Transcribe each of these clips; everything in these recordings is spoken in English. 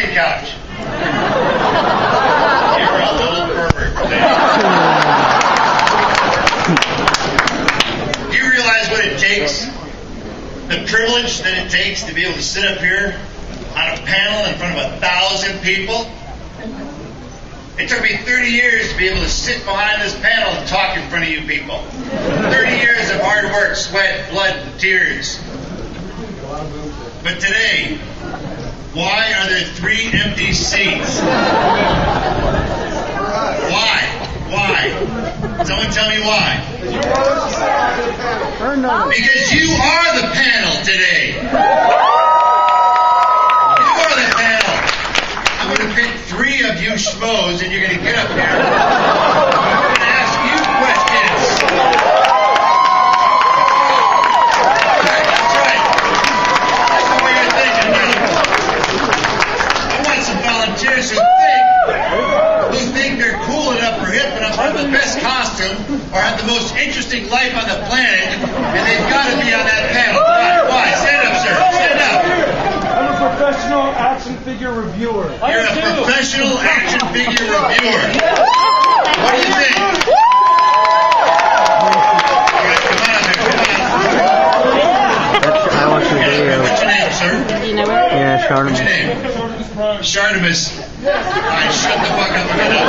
couch. You're a little pervert. Do you realize what it takes? The privilege that it takes to be able to sit up here on a panel in front of 1,000 people? It took me 30 years to be able to sit behind this panel and talk in front of you people. 30 years of hard work, sweat, blood, and tears. But today, why are there 3 empty seats? Why? Why? Someone tell me why. Because you are the panel today. You are the panel. I'm going to pick 3 of you schmoes, and you're going to get up here. I'm going to ask you questions. That's right. That's the way you're thinking now. I want some volunteers who think they're cool enough or hip enough or have the best costume or have the most interesting life on the planet, and they've got to be on that panel. Why? Stand up, sir. Stand up. I'm a professional action figure reviewer. You're a professional action figure reviewer. What do you think? Come on up here. I watched the video. What's your name, sir? Yeah, Shardamus. What's your name? Shardamus. All right, shut the fuck up and get up.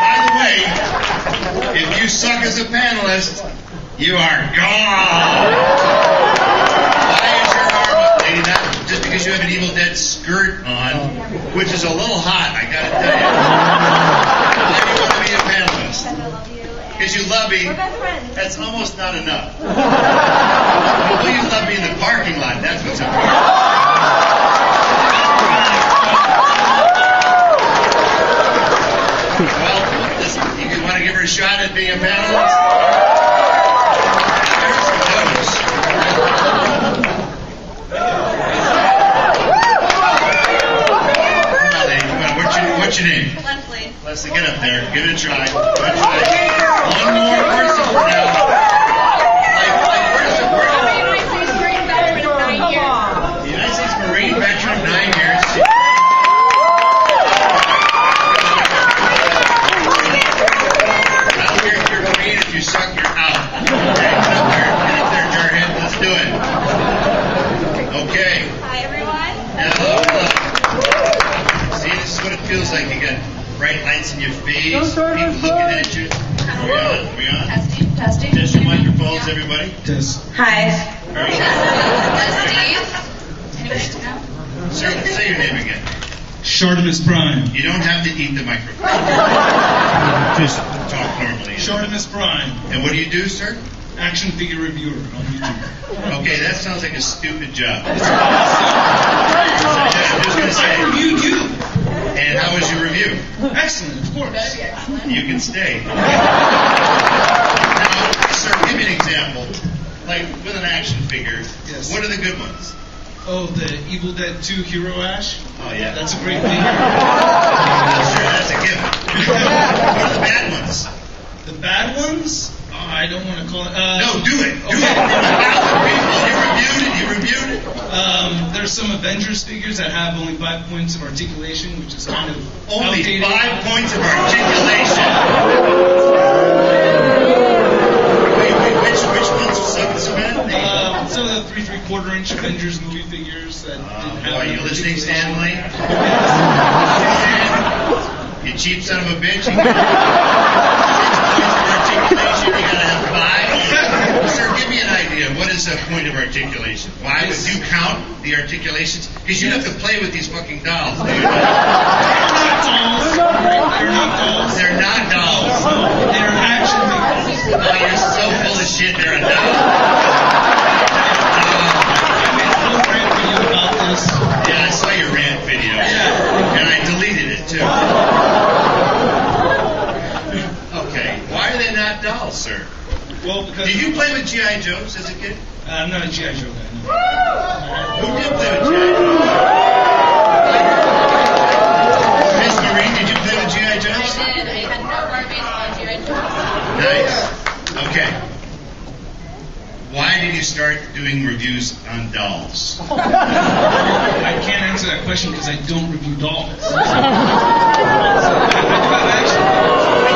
By the way, if you suck as a panelist, you are gone. Why is your arm up, lady? Not just because you have an Evil Dead skirt on, which is a little hot, I gotta tell you. Why do you want to be a panelist? Because you love me. That's almost not enough. Well, you love me in the parking lot. That's what's important. Well, listen, you want to give her a shot at being a panelist? There's some notice. Come on, lady. Come on. What's your name? Leslie. Leslie, get up there. Give it a try. One more person for now. The United States Marine veteran of 9 years. I don't care if you're Marine, if you suck, you're out. Okay, get up there, Jarhead. Let's do it. Okay. Hi, everyone. Hello. See, this is what it feels like. You got bright lights in your face, people looking at you. Are we on? Are we on? Testing. Test your microphones, everybody. Test. Hi. Very good. Steve. Sir, say your name again. Shardamus Prime. You don't have to eat the microphone. Just talk normally. Shardamus Prime. And what do you do, sir? Action figure reviewer on YouTube. Okay, that sounds like a stupid job. I'm just going to say. You do. And how was your review? Excellent, of course. You can stay. Now, sir, give me an example. Like with an action figure. Yes. What are the good ones? Oh, the Evil Dead 2 Hero Ash. Oh, yeah. That's a great figure. Sure, that's a given. What are the bad ones? The bad ones? Oh, I don't want to call it. No, do it. Do okay. it. You reviewed it. There's some Avengers figures that have only 5 points of articulation, which is kind of Only outdated. 5 points of articulation. Wait, which ones suck as a man? Some of the 3 3/4-inch Avengers movie figures that didn't have. Are you listening, Stanley? You cheap son of a bitch. You got 6 points of articulation. You gotta have 5. Sir, give me an idea. What is a point of articulation? Why would you count the articulations? Because you'd have to play with these fucking dolls. They're not dolls. They're not dolls. They're action figures. Oh, you're so full of shit. They're a doll. Yeah, I saw your rant video. And I deleted it too. Okay, why are they not dolls, sir? Well, because Did you play with G.I. Joes as a kid? I'm not a G.I. Joe guy. No. Who did play with G.I. Joes? Miss Marie, did you play with G.I. Joes? I did. I had 4 Barbies on G.I. Joe. Nice. Okay. Why did you start doing doing reviews on dolls? I can't answer that question because I don't review dolls. So, I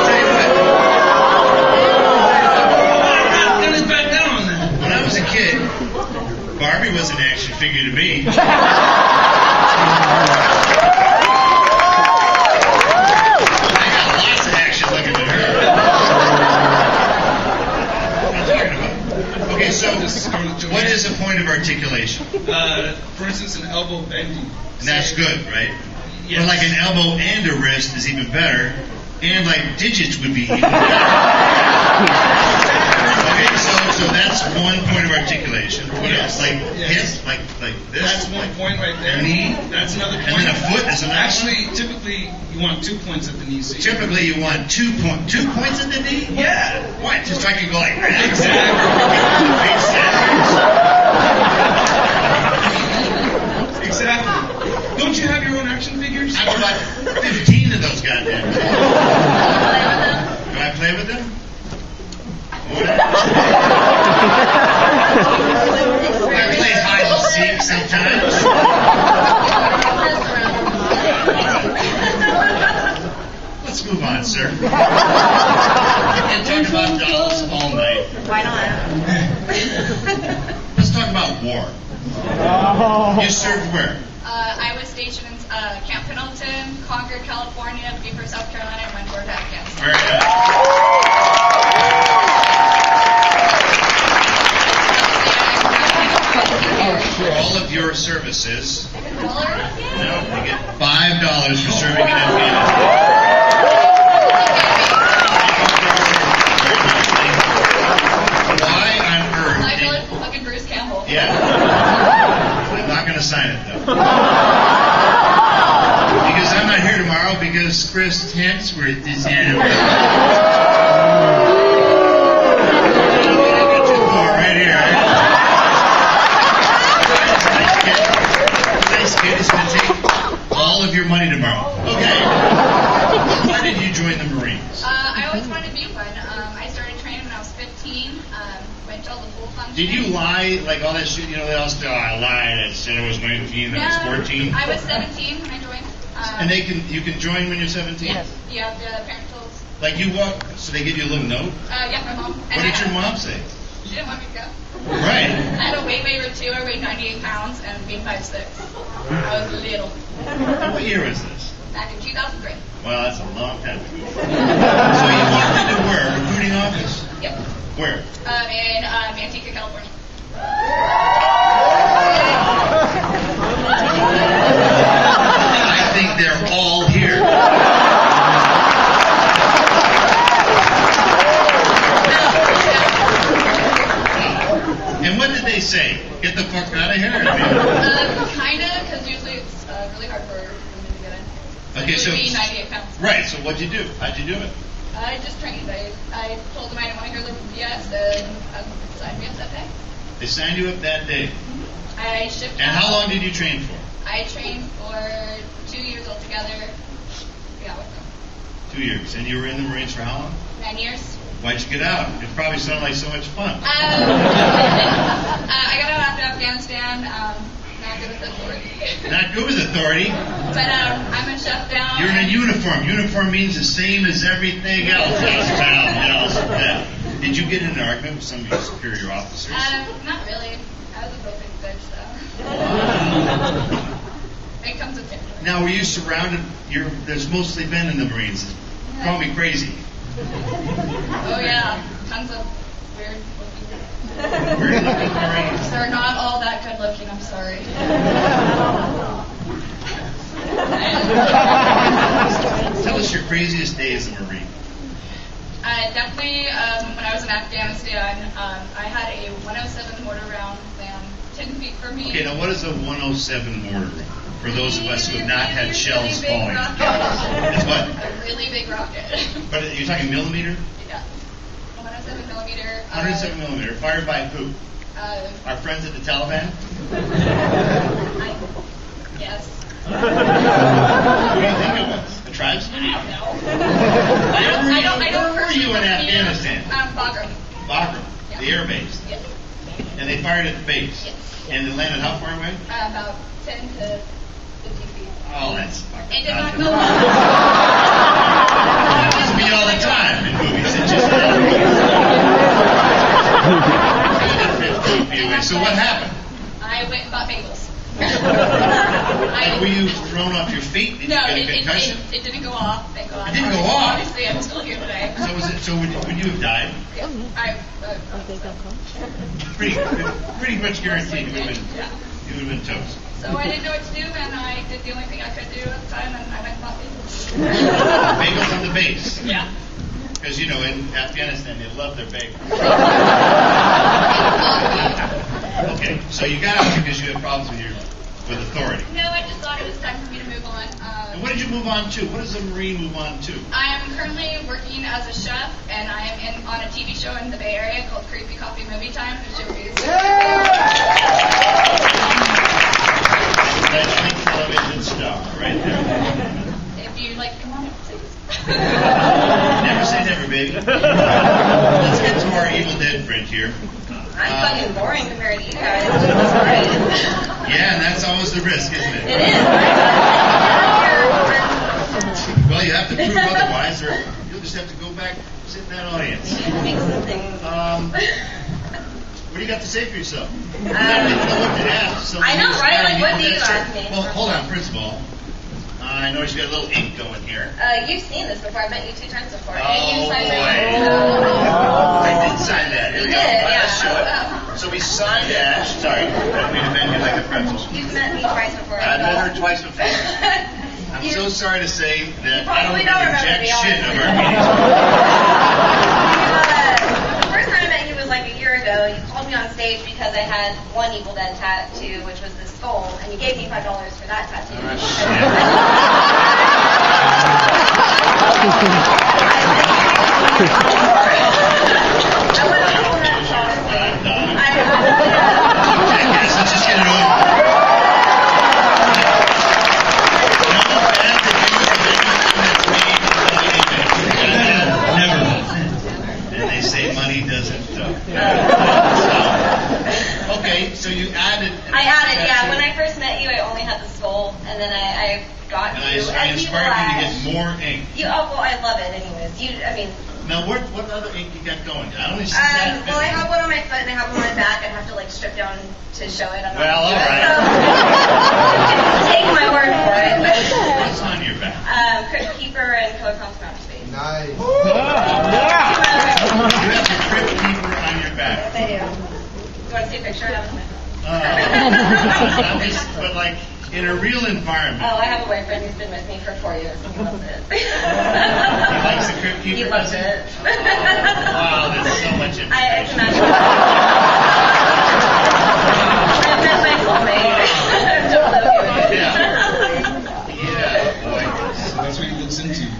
tell you what. I'm going to back down on that. When I was a kid, Barbie was an action figure to me. I got lots of action looking at her. What am I talking about? Okay, so what is a point of articulation? For instance, an elbow bending. And that's good, right? Yes. Or like an elbow and a wrist is even better. And like digits would be even better. Okay, so that's one point of articulation. What else? Like hip, like this. That's one point right there. Knee. That's another point. And then a foot is another. Actually, typically you want 2 points at the knee. So typically you want 2 points at the knee. Yeah. Why? Just so I can go like that. Exactly. Don't you have your own action figures? I have about 15 of those goddamn things. Do I play with them? I play hide and seek sometimes. Let's move on, sir. We can talk about dolls all night. Why not? Let's talk about war. You served where? I was stationed in Camp Pendleton, Concord, California, Beaufort, South Carolina, and went over to Afghanistan. Very good. For all of your services, no, you get $5 for serving in Afghanistan. Why on earth? I feel like fucking Bruce Campbell. Yeah. I'm not going to sign it though. Because I'm not here tomorrow because Chris Hemsworth is here. Right here. Nice kid. He's going to take all of your money tomorrow. Okay. Why did you join the Marines? I always wanted to be one. I started training when I was 15. Went to all the full functions. Did you lie like all that shit? You know, they all say, I lied. I said I was 19. I was 14. I was 17 when I joined. And you can join when you're 17? Yes. Yeah, the parentals. Like you walk, so they give you a little note? Yeah, my mom. What did your mom say? She didn't want me to go. Right. I had a weight waiver too. I weighed 98 pounds and being 5'6". I was little. What year was this? Back in 2003. Well, that's a long time ago. So you walked into where? Recruiting office? Yep. Where? In Manteca, California. I think they're all here. And what did they say? Get the fuck out of here? Kinda, because usually it's really hard for women to get in. Okay, so me 98 pounds. right. So what'd you do? How'd you do it? I just trained. I told them I didn't want to hear the BS, and signed me up that day. They signed you up that day. I shipped. And how long did you train for? I trained for 2 years altogether. Yeah, with them. 2 years. And you were in the Marines for how long? 9 years. Why'd you get out? It probably sounded like so much fun. I got out after Afghanistan. Not good with authority. Not good with authority. But I'm a chef down. You're in a uniform. Uniform means the same as everything else. Yeah. Did you get in an argument with some of your superior officers? Not really. I was a real big bitch, though. It comes with it. Now, were you surrounded? There's mostly men in the Marines. Call me crazy. Oh yeah, tons of weird looking. Weird looking Marines. They're not all that good looking. I'm sorry. Tell us your craziest day as a Marine. Definitely, when I was in Afghanistan, I had a 107 mortar round land 10 feet from me. Okay, now what is a 107 mortar round? For those of us who have not had shells falling. It's what? A really big rocket. But you're talking millimeter? Yeah. 107 millimeter. 107 millimeter. Fired by who? Our friends at the Taliban? Yes. What do you think it was? The tribes? I don't know. Where were you in Afghanistan? Bagram. Bagram, Yeah. the air base. Yes. And they fired at the base. Yes. And it landed how far away? About 10 to 50 feet. Oh, that's fucking It did not nothing. go off. It happens to me all the time in movies. It just 10 to 15 feet away. So what happened? I went and bought bagels. Were you thrown off your feet? Did No, you get a concussion? it didn't go off, thank God. It didn't go off? Honestly, I'm still here today. So would you have died? Yeah. Pretty much guaranteed you would have Yeah. been toast. So I didn't know what to do, and I did the only thing I could do at the time, and I went and bought bagels. Bagels on the base. Yeah. Because, in Afghanistan, they love their bagels. Okay, so you got out because you had problems with authority. No, I just thought it was time for me to move on. And what did you move on to? What does a Marine move on to? I am currently working as a chef, and I am on a TV show in the Bay Area called Creepy Coffee Movie Time, which is National television star, right there. if you'd like to come on it, please. Never say never, baby. Let's get to our Evil Dead friend here. I'm fucking boring compared to you guys. Jesus Christ. Yeah, and that's always the risk, isn't it? It is. Well, you have to prove otherwise, or you'll just have to go back and sit in that audience. Make some things. What do you got to say for yourself? I know, right? Like, what do you ask me? Well, hold on. First of all, I noticed you got a little ink going here. You've seen this before. I met you 2 times before. Oh, And you signed boy. my I did sign that. Here we You go. did, Let's yeah. show it. So we signed Ash. Sorry, I didn't mean to bend you like a pretzel. You've met me twice before. I've met her twice before. I'm so sorry to say that I don't probably don't remember, jack to be shit honest. of our meetings. The first time I met you was like a year ago. You called me on stage because I had one Evil Dead tattoo, which was this skull, and you gave me $5 for that tattoo. I would have told that honestly. Jackass, let's just get it over. Never. And they say money doesn't. Okay, so you added. I added, yeah. When I first met you, I only had the skull, and then I got And you. I inspired you to get more ink. Well, I love it, anyways. Now, what other ink you got going? I only see that. Well, I have one on my foot and I have one on my back. I'd have to like strip down to show it. I'm not Well, gonna do all it, right. so take my word for it. What's on your back? Crypt Keeper and Kilocom's Outer Space. Nice. You have the Crypt Keeper on your back. Yes, I do. You want to see a picture? I have it on my phone. But like in a real environment. Oh, I have a boyfriend who's been with me for 4 years and he loves it. He likes the Crypt Keeper. He loves it. Wow, there's so much information. I can imagine. I've met my soulmate. Don't love you. Yeah, boy. That's what he looks into.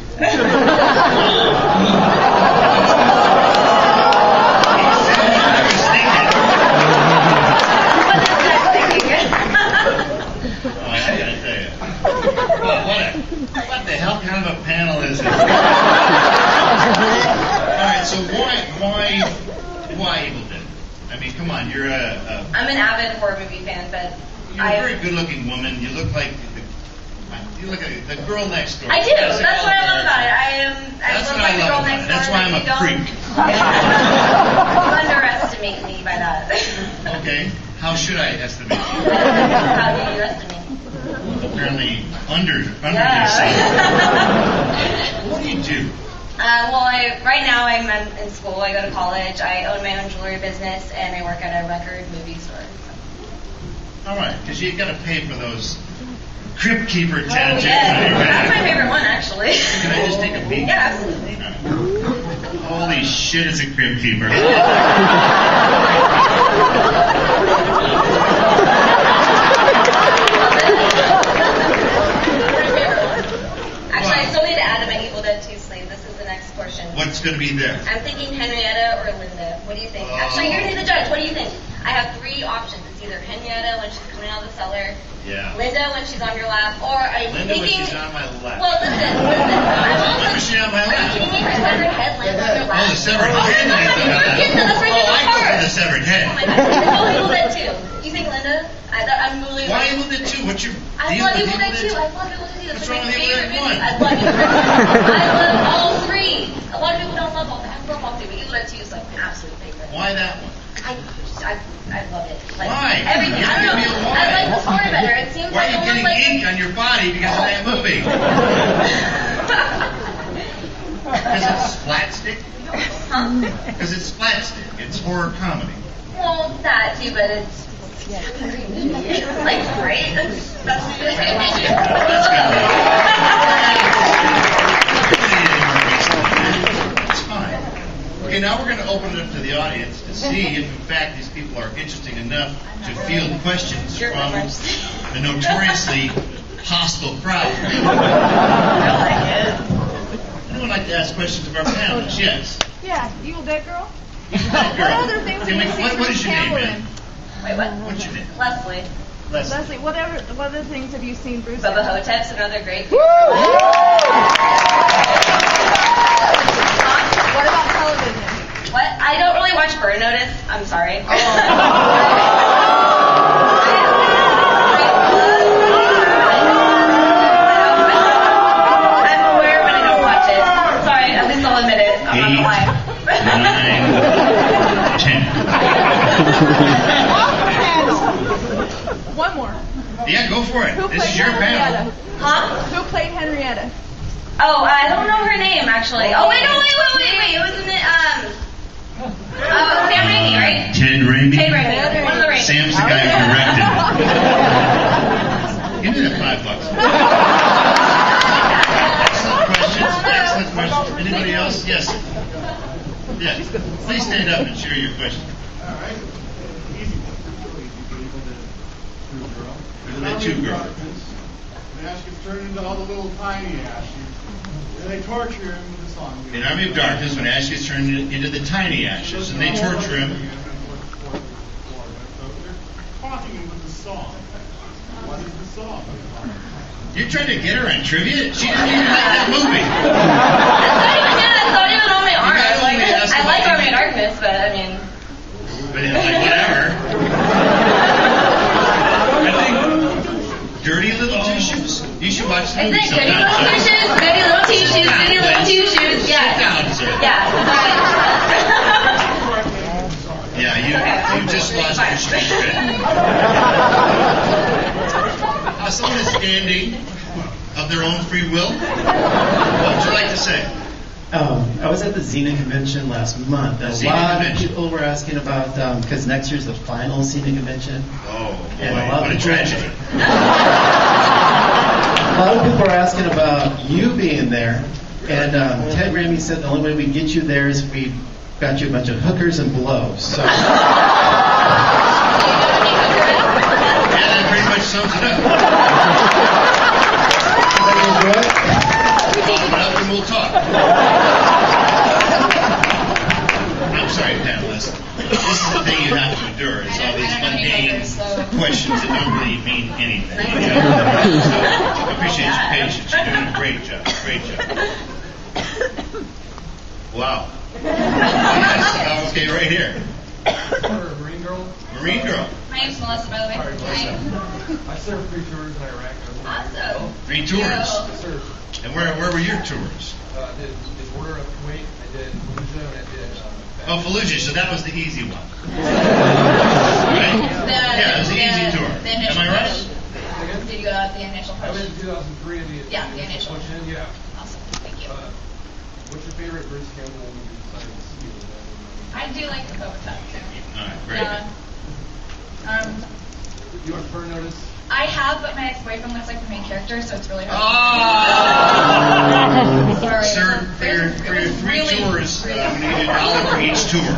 What the hell kind of a panel is this? All right, so why Evil Dead? I mean, come on, you're I'm an avid horror movie fan, but you're a very good-looking woman. You look like the girl next door. I do. That's what I love about it. I That's look what I like the love girl about next it. door. That's why I'm a freak. Don't underestimate me by that. Okay, how should I estimate you? How do you estimate? Apparently under Yeah. yourself. What do you do? Right now I'm in school. I go to college. I own my own jewelry business, and I work at a record movie store. All right, because you got to pay for those Crypt Keeper tattoos. Yeah, that's my favorite one, actually. Can I just take a peek? Yeah, absolutely. Holy shit, it's a Crypt Keeper. Actually, I still need to add to my Evil Dead 2 sleeve. This is the next portion. What's going to be there? I'm thinking Henrietta or Linda. What do you think? Actually, you're the judge. What do you think? I have 3 options. It's either Henrietta when she's coming out of the cellar. Yeah. Linda when she's on your lap. Or are you Linda when thinking... she's on my lap. Well, listen. I'm also... When she's on my Are you lap. thinking her severed head lands on your lap? Oh, the severed head lands on my lap. That's my favorite I go part. for the severed head. Oh my gosh. I love Evil Dead too. You think Linda? I'm really... Why Evil Dead 2? What's your I deal love with Evil Dead 2. 2? I love Evil Dead 2. That's What's one wrong of my with Evil favorite Dead movies. 1? I love Evil Dead 2. I love all three. A lot of people don't love all three. I love all three, but Evil Dead 2 is like my absolute favorite. Why that one? I love it. Like, Why? Everything. I don't know. Why? I like the story better. It seems Why are like you almost getting like... ink on your body because of that movie? Because it's slapstick? Huh? Because it's slapstick. It's horror comedy. Well, that too, but it's... It's like great. That's That's good. It's fine. Okay, now we're going to open it up to the audience to see if, in fact, these people are interesting enough to field questions from the notoriously hostile crowd. I like it. Anyone like to ask questions of our panelists? Yes. Yeah, Evil Dead Girl. Evil Dead Girl. What other things have you seen What Bruce is your name, Campbell man? in? Wait, what? What's your name? Leslie. Leslie, what other things have you seen Bruce Bubba Campbell? Ho-tep's another great... What about television? What? I don't really watch Burn Notice. I'm sorry. I'm aware, but I don't watch it. Sorry, at least I'll admit it. I'm not gonna lie. 9, 10. One more. Yeah, go for it. Who This played is your Henrietta? panel. Huh? Who played Henrietta? Oh, I don't know her name, actually. Oh, wait, no, wait. Wasn't it, Sam Raimi, right? Ted Raimi. Ted Raimi. One of the Raimi. Sam's the guy who directed it. Give me that $5. Excellent questions. Anybody else? Yes. Yes. Please stand up and share your question. All right. Easy one. Evil Dead 2 girl. The ash gets turned into all the little tiny ash. And they torture him with the song. In Army of Darkness, when Ash gets turned into the tiny ashes, and they torture him. They're taunting him with the song. What is the song? You're trying to get her on trivia? She didn't even like that movie. That's not even on my arm. gotta only ask I like about Army of Darkness, but I mean... But like, whatever. I think Dirty Little Two Shoes. You should watch the Isn't movie it Goody sometime. Little Two Shoes? Goody Little Two Shoes, Goody Little Two Shoes. Yeah. Sit down, sir. Yeah. Yeah, you just lost your street cred. Someone is standing of their own free will. What would you like to say? I was at the Xena convention last month. A lot of people were asking about, because next year's the final Xena convention. Oh, boy, And a lot what of a people- tragedy. A lot of people are asking about you being there. And Ted Raimi said the only way we can get you there is if we got you a bunch of hookers and blows. So. Yeah, that pretty much sums it up. Open up and we'll talk. I'm sorry, panelists. This is the thing you have to endure. It's all these mundane questions that don't really mean anything. So, I appreciate your patience. You're doing a great job. Great job. Wow. Yes. Okay, right here. Marine Girl. Marine girl. My name's Melissa, by the way. Hi. I served 3 tours in Iraq. Awesome. 3 tours. I served. And where were your tours? I did Order of Kuwait. I did Fallujah, and I did. Oh, Fallujah. So that was the easy one. Right? Yeah, it was the easy tour. The Am initial I right? push. Did you go out the initial I went push? in 2003 and Yeah, the initial. Yeah. Awesome. Thank you. What's your favorite Bruce Campbell movie besides Evil Dead? I do like the Ho-tep too. All right, very good. You watch Burn Notice? I have, but my ex-boyfriend looks like the main character, so it's really hard. Oh! Sorry. Sir, for your 3 tours, we need $1 for each tour.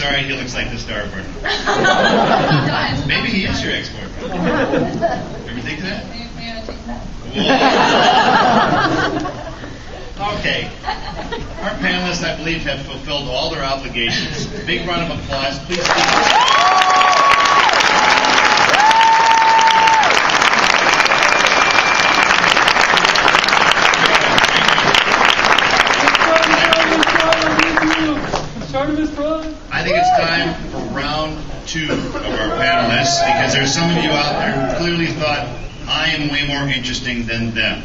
sorry, he looks like the star partner. He does. Maybe he is your ex-boyfriend. Ever think of that? Maybe I take that. Whoa. Okay. Our panelists, I believe, have fulfilled all their obligations. Big round of applause. Please. I think it's time for round 2 of our panelists because there's some of you out there who clearly thought I am way more interesting than them.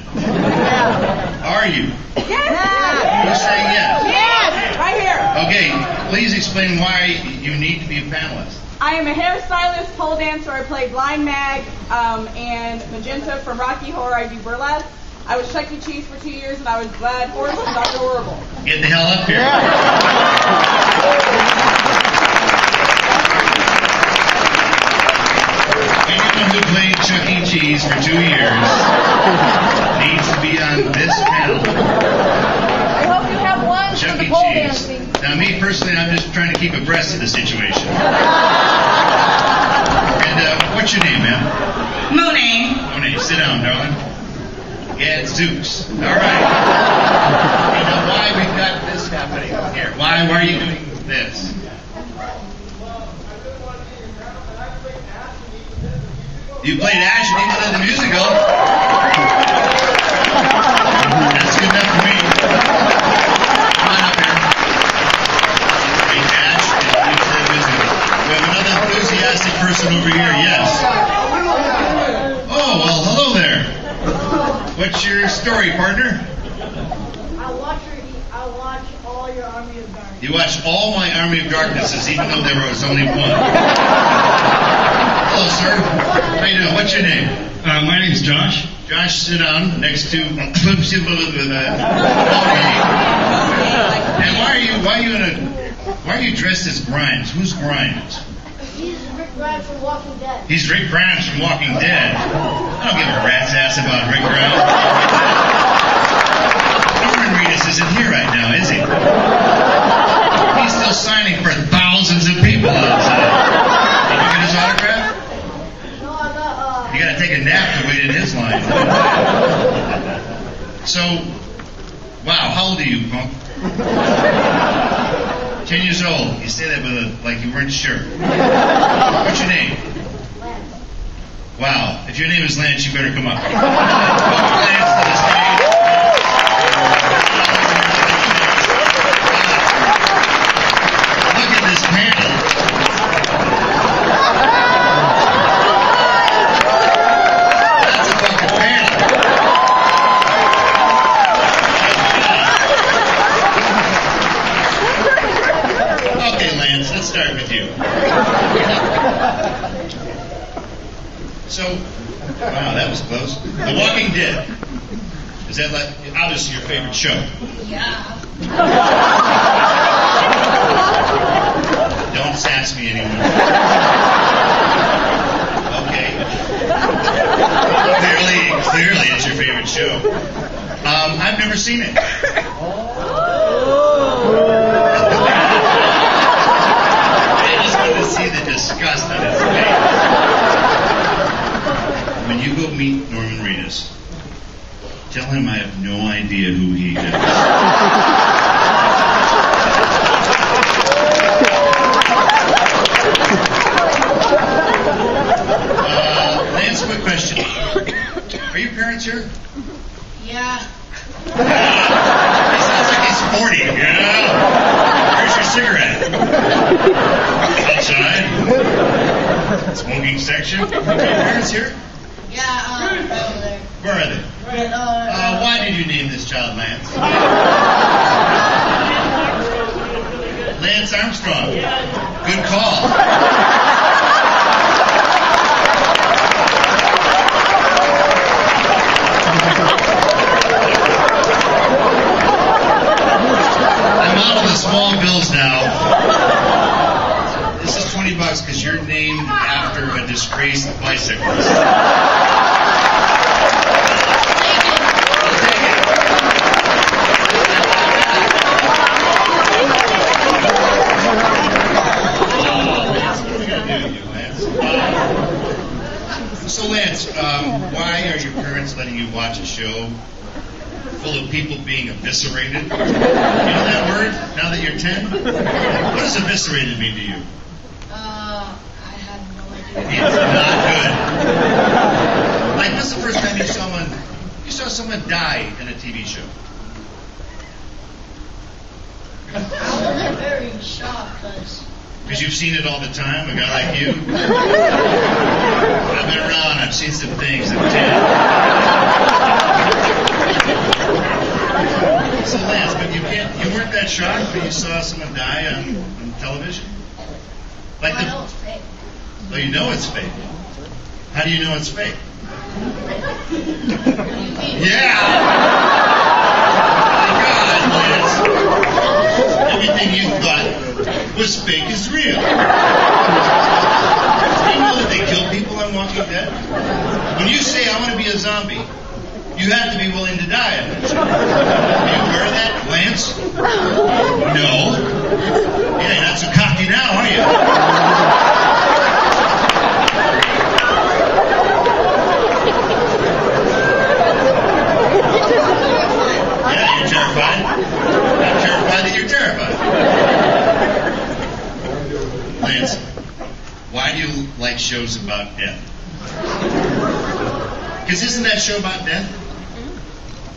Are you? Yes! Who's saying yes? Yes! Right here. Okay, please explain why you need to be a panelist. I am a hairstylist, pole dancer. I play Blind Mag and Magenta from Rocky Horror. I do burlesque. I was Chuck E. Cheese for 2 years, and I was Glad Horse and Dr. Horrible. Get the hell up here. Anyone who played Chuck E. Cheese for 2 years needs to be on this panel. I hope you have one Chuck for the E. pole Cheese. dancing. Now, me personally, I'm just trying to keep abreast of the situation. And what's your name, ma'am? Mooney. Mooney, sit down, darling. Gadzooks. All right. You know why we've got this happening here? Why are you doing this? You played Ash and even did the musical. That's good enough for me. Come on up here. Played Ash and even did the musical. We have another enthusiastic person over here. Yes. Oh, well, hello there. What's your story, partner? I watch all your Army of Darkness. You watched all my Army of Darknesses, even though there was only one. Hello, sir. How you doing? What's your name? My name's Josh. Josh, sit down next to. And why are you dressed as Grimes? Who's Grimes? He's Rick Grimes from Walking Dead. He's Rick Grimes from Walking Dead. I don't give a rat's ass about Rick Grimes. Norman Reedus isn't here right now, is he? He's still signing for thousands of people outside. Did you get his autograph? No, I got, You gotta take a nap to wait in his line. So, wow, how old are you, punk? 10 years old. You say that with like you weren't sure. What's your name? Lance. Wow. If your name is Lance, you better come up. Welcome Lance to the stage. Look at this panel. That's a fucking panel. Okay, Lance, let's start with you. So, wow, that was close. The Walking Dead. Is that like, obviously your favorite show? Yeah. Don't sass me anymore. Okay. Clearly it's your favorite show. I've never seen it. I just wanted to see the disgust on his face. When you go meet Norman Reedus, tell him I have no idea who he is. Lance, quick question. Are your parents here? Yeah. He sounds like he's 40. Yeah. Where's your cigarette? Outside? Smoking section? Are your parents here? Yeah, over there. Where are they? Right, Why did you name this child Lance? Lance Armstrong. Good call. I'm out of the small bills now. This is $20 because you're named after a disgraced bicyclist. why are your parents letting you watch a show full of people being eviscerated? You know that word, now that you're 10? What does eviscerated mean to you? I have no idea. It's not good. Like, when's the first time you saw someone die in a TV show? I was very shocked Because you've seen it all the time, a guy like you? I've been around, I've seen some things. I'm 10. So Lance, but you weren't that shocked when you saw someone die on television? Like I know it's fake. Well, you know it's fake. How do you know it's fake? Yeah! My God, Lance. Everything you thought was fake is real. Do you know that they kill people on Walking Dead? When you say, I want to be a zombie, you have to be willing to die. Are you aware of that, Lance? No. Yeah, you're not so cocky now, are you? Yeah, you're terrified. I'm terrified that you're terrified. Lance, why do you like shows about death? Because isn't that show about death?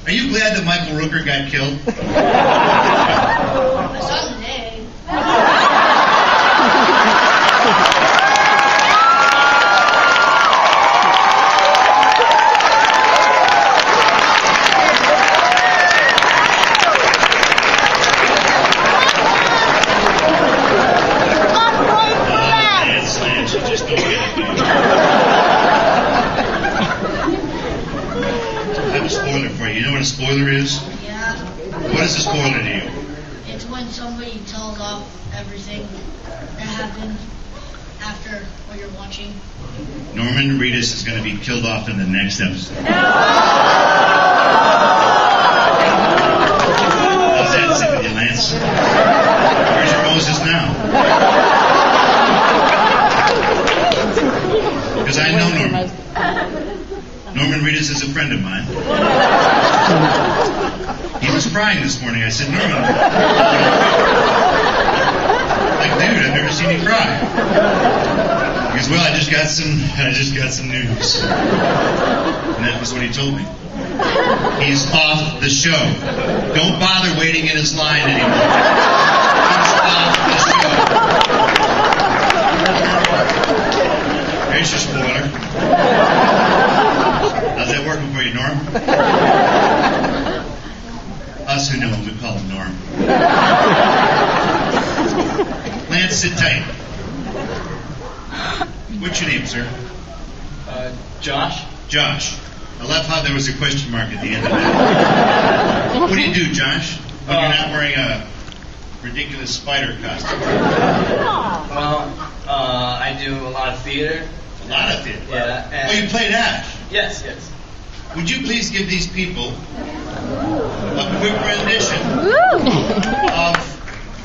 Are you glad that Michael Rooker got killed? I saw the name. Lance, you just don't get it. I have a spoiler for you. You know what a spoiler is? Yeah. What is a spoiler to you? It's when somebody tells off everything that happened after what you're watching. Norman Reedus is going to be killed off in the next episode. How's that sit with you, Lance? Where's your Moses now? Because I know Norman. Norman Reedus is a friend of mine. He was crying this morning. I said, Norman. Like, dude, I've never seen you cry. He goes, well, I just got some news. And that was what he told me. He's off the show. Don't bother waiting in his line anymore. He's off the show. Here's your spoiler. How's that working for you, Norm? Us who know him, we call him Norm. Lance, sit tight. What's your name, sir? Josh. Josh. I love how there was a question mark at the end of that. What do you do, Josh, when you're not wearing a ridiculous spider costume? Well, I do a lot of theater. A lot of theater? Yeah. Oh, you played Ash? Yes. Would you please give these people a quick rendition of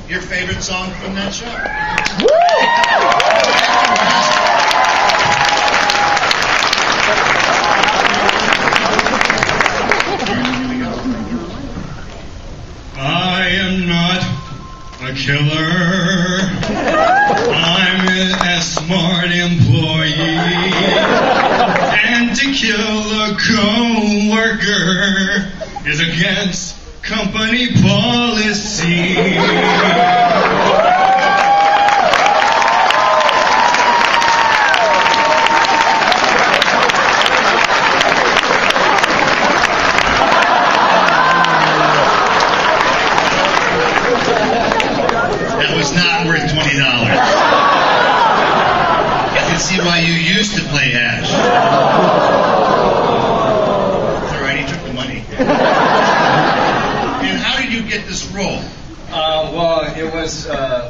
your favorite song from that show? I am not a killer. I'm a smart employee. And to kill a co-worker is against company policy. That was not worth $20. I can see why you used to play Ash. It's all right, he took the money. And how did you get this role? Well, it was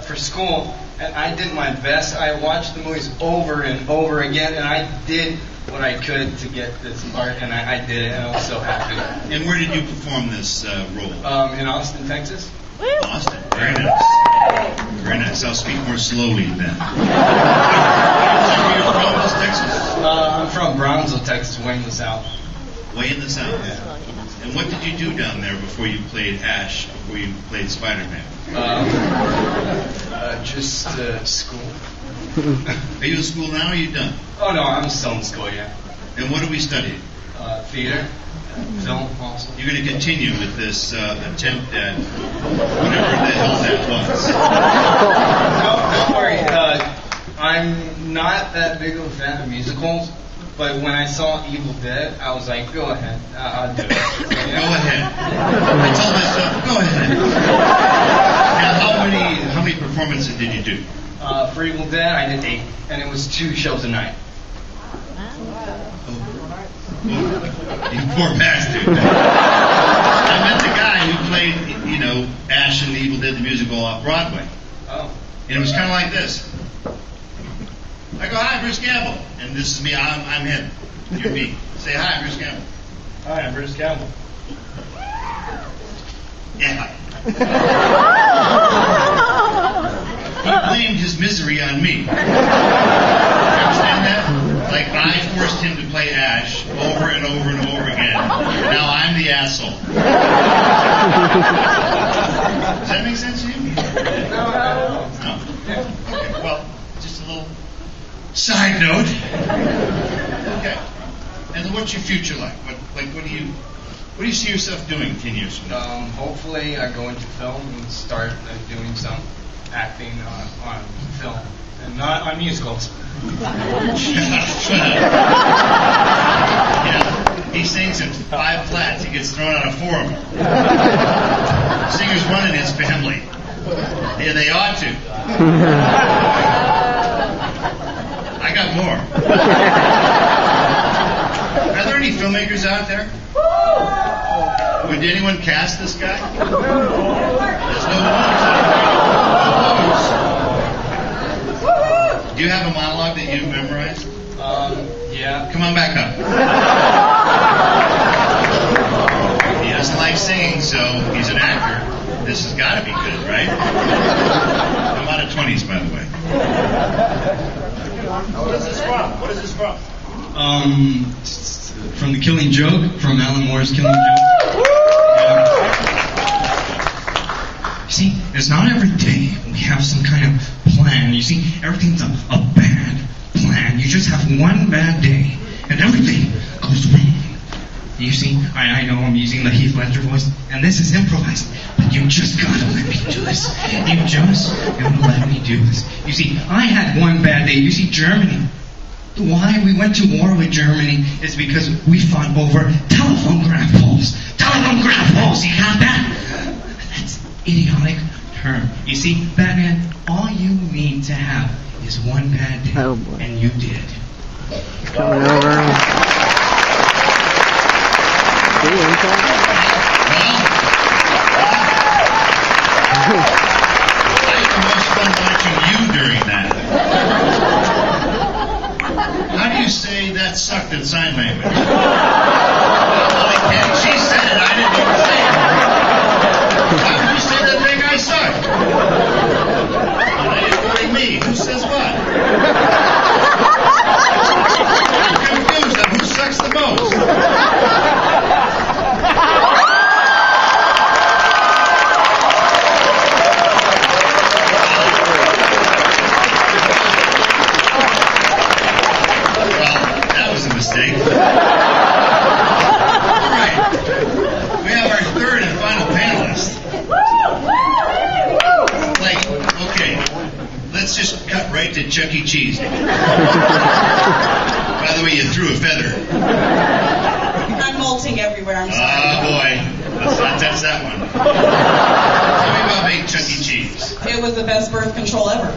for school, and I did my best. I watched the movies over and over again, and I did what I could to get this part, and I did it, and I was so happy. And where did you perform this role? In Austin, Texas. Austin, very nice. Very nice. I'll speak more slowly then. Where are you from, Texas? I'm from Brownsville, Texas, way in the south. Way in the south. Yeah. And what did you do down there before you played Ash? Before you played Spider-Man? Just school. Are you in school now? Or are you done? Oh no, I'm still in school. Yeah. And what are we studying? Theater, film, also. You're going to continue with this attempt at whatever the hell that was. No, don't worry. I'm not that big of a fan of musicals, but when I saw Evil Dead, I was like, go ahead, I'll do it. Go ahead. I told myself, go ahead. Now, how many performances did you do? For Evil Dead, I did 8, and it was 2 shows a night. You poor bastard. I met the guy who played, Ash in the Evil Dead the musical off Broadway. Oh. And it was kind of like this. I go, hi, Bruce Campbell. And this is me, I'm him. You're me. Say hi, Bruce Campbell. Hi, I'm Bruce Campbell. Yeah. He blamed his misery on me. You understand that? Like, I forced him to play Ash over and over and over again. Now I'm the asshole. Does that make sense to you? No? Yeah. Okay, well, just a little side note. Okay. And then what's your future like? What do you see yourself doing 10 years from now? Hopefully I go into film and start doing some acting on film. And not on musicals. Yeah, he sings in 5 flats. He gets thrown out of 4 of them. Singers run in his family. Yeah, they ought to. I got more. Are there any filmmakers out there? Would anyone cast this guy? There's no Do you have a monologue that you've memorized? Yeah. Come on back up. He doesn't like singing, so he's an actor. This has got to be good, right? I'm out of 20s, by the way. What is this from? What is this from? From The Killing Joke, from Alan Moore's Killing Joke. You see, it's not every day we have some kind of plan. You see, everything's a bad plan. You just have one bad day, and everything goes wrong. You see, I know I'm using the Heath Ledger voice, and this is improvised, but you just gotta let me do this. You just gotta let me do this. You see, I had one bad day. You see, Germany. Why we went to war with Germany is because we fought over telephone graph poles. Telephone graph poles, you got that? That's idiotic term. You see, Batman, all you need to have is one bad day, and you did. Coming over. I had the most fun watching you during that. How do you say that sucked in sign language? She said it, I didn't even say it. How would you say that big guy sucked? Including me. Who says what? I'm confused on who sucks the most. Mistake. All right. We have our third and final panelist. Like, okay, let's just cut right to Chuck E. Cheese. By the way, you threw a feather. I'm molting everywhere, I'm sorry. Oh, boy. Let's not touch that one. Tell me about making Chuck E. Cheese. It was the best birth control ever.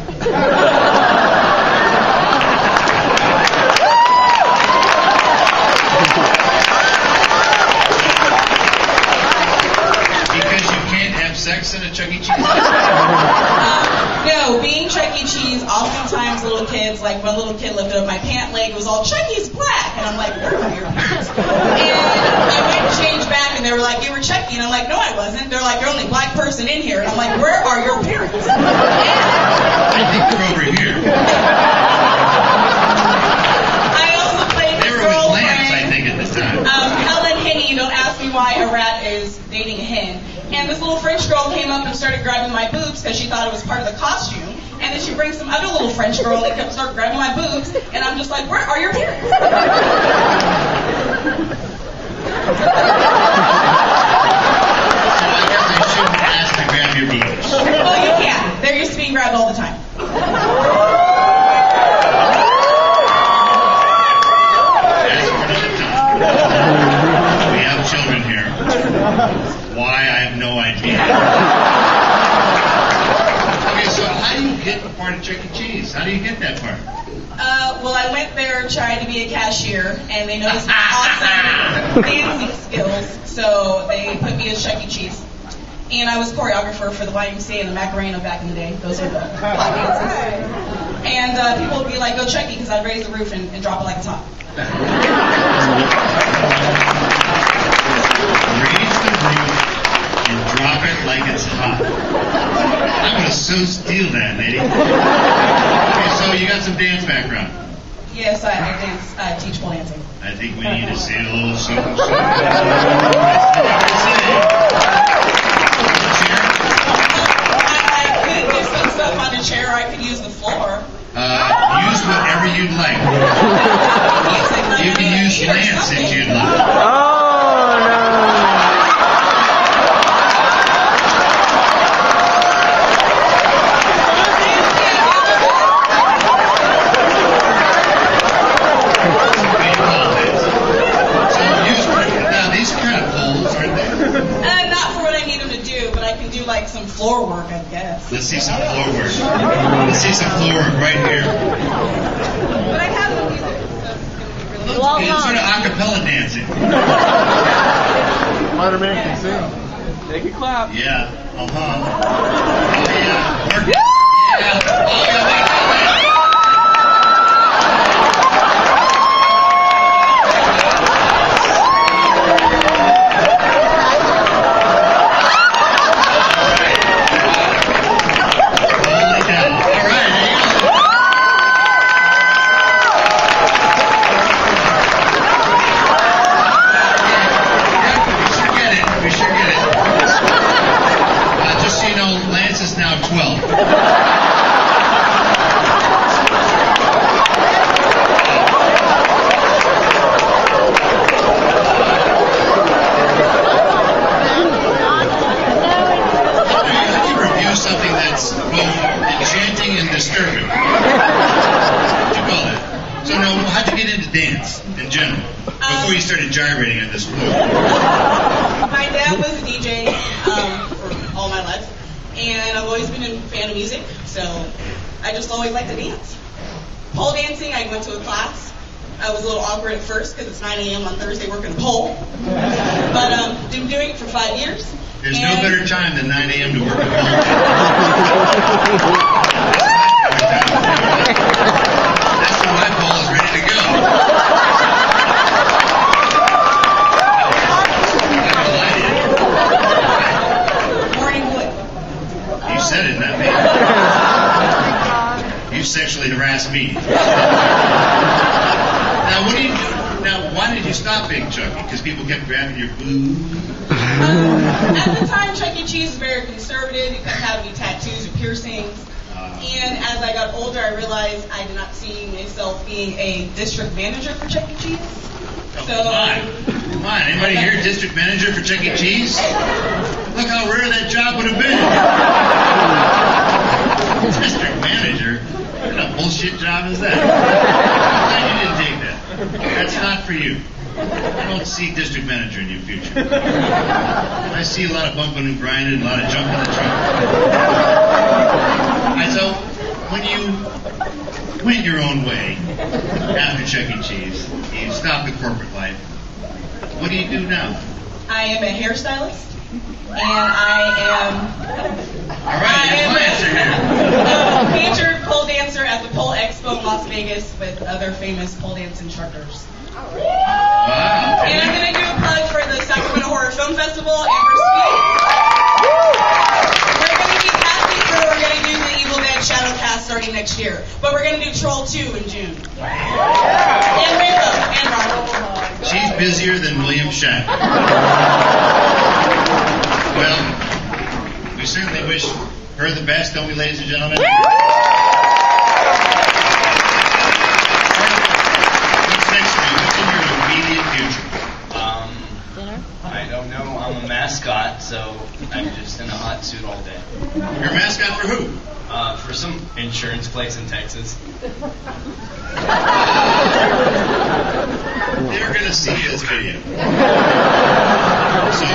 Sex in a Chuck E. Cheese? No, being Chuck E. Cheese, oftentimes little kids, like one little kid lifted up my pant leg, was all, Chucky's black. And I'm like, where are your pants? And I went to change back, and they were like, you were Chucky. And I'm like, no, I wasn't. They're like, you're the only black person in here. And I'm like, where are your parents? I think they're over here. I also played They this were with girlfriend. Lance, I think, at the time. Helen Henny, don't ask me why a rat is dating a hen. And this little French girl came up and started grabbing my boobs because she thought it was part of the costume. And then she brings some other little French girl and kept start grabbing my boobs. And I'm just like, where are your parents? So I guess I shouldn't ask to grab your boobs. Well, you can. They're used to being grabbed all the time. That's for another time. We have children here. Why, I have no idea. Okay, so how do you get a part of Chuck E. Cheese? How do you get that part? Well, I went there trying to be a cashier, and they noticed my awesome dancing skills, so they put me as Chuck E. Cheese. And I was choreographer for the YMCA and the Macarena back in the day. Those are the black dances. And people would be like, go Chucky, because I'd raise the roof and drop it like it's hot. Raise the roof and drop it like it's hot. I'm going to so steal that, lady. Okay, so you got some dance background. Yes, I dance. I teach pole dancing. I think we need to say a little something. I could do some stuff on the chair. I could use the floor. Use whatever you'd like. You can use Lance if you'd like. Some floor work, I guess. Let's see some floor work. Let's see some floor work right here. But I have the music, so it's going to be really It's sort of acapella dancing. Spider-Man can sing. Take a clap. Yeah. Uh-huh. Oh, yeah. Work it. Yeah. Oh, yeah. Before you started gyrating on this floor. My dad was a DJ for all my life, and I've always been a fan of music, so I just always liked to dance. Pole dancing, I went to a class. I was a little awkward at first because it's 9 a.m. on Thursday working a pole, but been doing it for 5 years. There's no better time than 9 a.m. to work a pole. That's when my pole is ready to go. You said it, not me. You sexually harassed me. Now, what do you do? Now, why did you stop being Chucky? Because people kept grabbing your boobs? At the time, Chuck E. Cheese was very conservative. You couldn't have any tattoos or piercings. And as I got older, I realized I did not see myself being a district manager for Chuck E. Cheese. Come on. Anybody here district manager for Chuck E. Cheese? Look how rare that job would have been. District manager? What kind of bullshit job is that? I'm glad you didn't take that. That's not for you. I don't see district manager in your future. I see a lot of bumping and grinding and a lot of jumping in the trunk. And so, when you went your own way after Chuck E. Cheese, you stopped the corporate life. What do you do now? I am a hairstylist, and I am. All right, your clients are here. A featured pole dancer at the Pole Expo in Las Vegas with other famous pole dance instructors. Wow. And I'm going to do a plug for the Sacramento Horror Film Festival and for Speed. next year. But we're going to do Troll 2 in June. And Rainbow. And Robert. She's busier than William Shatner. Well, we certainly wish her the best, don't we, ladies and gentlemen? What's next for you? What's in your immediate future? I don't know. I'm a mascot, so I'm just in a hot suit all day. You're a mascot for who? For some insurance place in Texas. They're going to see this video. So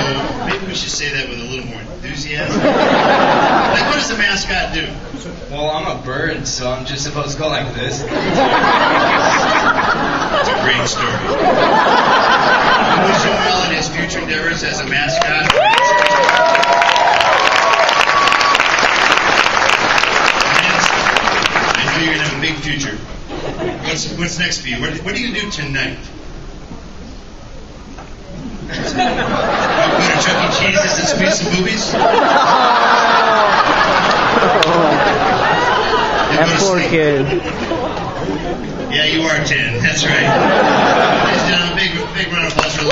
maybe we should say that with a little more enthusiasm. Like, what does a mascot do? Well, I'm a bird, so I'm just supposed to go like this. It's a great story. I wish him well in his future endeavors as a mascot. I know you're going to have a big future. What's next for you? What are you going to do tonight? Go to Chuck E. Cheese's and squeeze some boobies? That poor kid. Yeah, you are 10. That's right. Ladies and gentlemen, big round of applause for Lee.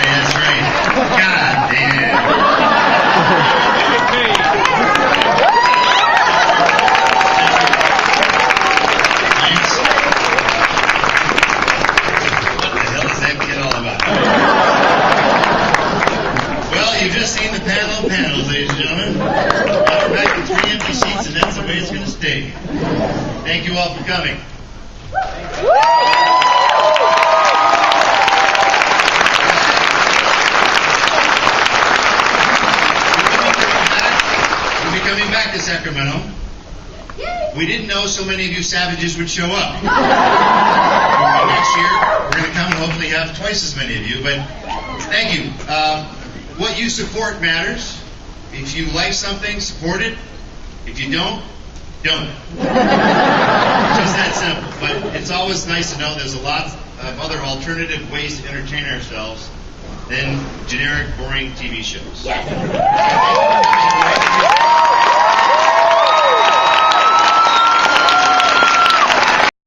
That's right. God damn. You've just seen the panel of panels, ladies and gentlemen. Now we're back to 3 empty seats, and that's the way it's going to stay. Thank you all for coming. We'll be coming back to Sacramento. We didn't know so many of you savages would show up. Next year, we're going to come and hopefully have twice as many of you, but thank you. What you support matters. If you like something, support it. If you don't, don't. Just that simple. But it's always nice to know there's a lot of other alternative ways to entertain ourselves than generic, boring TV shows. Yes.